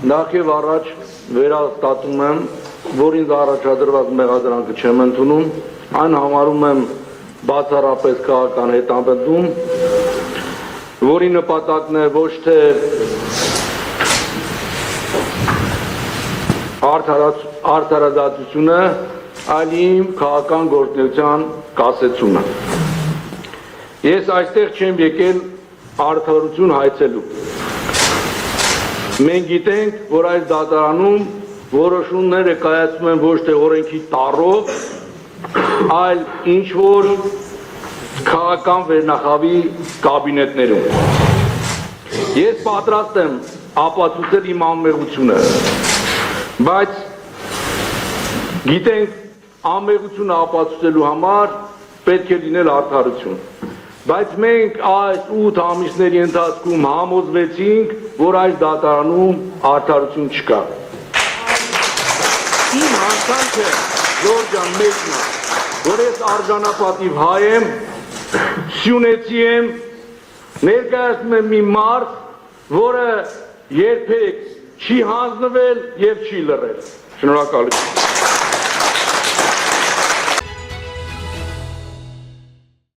Նախ եւ առաջ վերահսկում եմ, որ ինձ առաջադրված մեղադրանքը չեմ ընդունում, այն համարում եմ բացառապես քաղաքական հետապնդում, որի նպատակն է ոչ թե արդարադատությունը, այլ իմ քաղաքական գործունեության կասեցումը։ Ես այստեղ չեմ եկել արդարություն հայցելու։ Մենք գիտենք, որ այս դատարանում որոշումները կայացվում են ոչ թե օրենքի տառով, այլ ինչ-որ քաղաքական վերնախավի կաբինետներում։ Ես պատրաստ եմ ապացուցել իմ անմեղությունը, բայց գիտենք, անմեղությունը ապացուցելու համար պետք է լինել արդարություն։ Բայց մենք այս 8 ամիսների ընթացքում համոզվեցինք, որ այս դատարանում արդարություն չկա։ Իմ հանցանքը Ժորժ ջան մեկն է, որ ես արժանապատիվ հայ եմ, սյունեցի եմ, ներկայացնում եմ մի մարդ, որը երբեք չի հանձնվել եւ չի լռել։ Շնորհակալություն։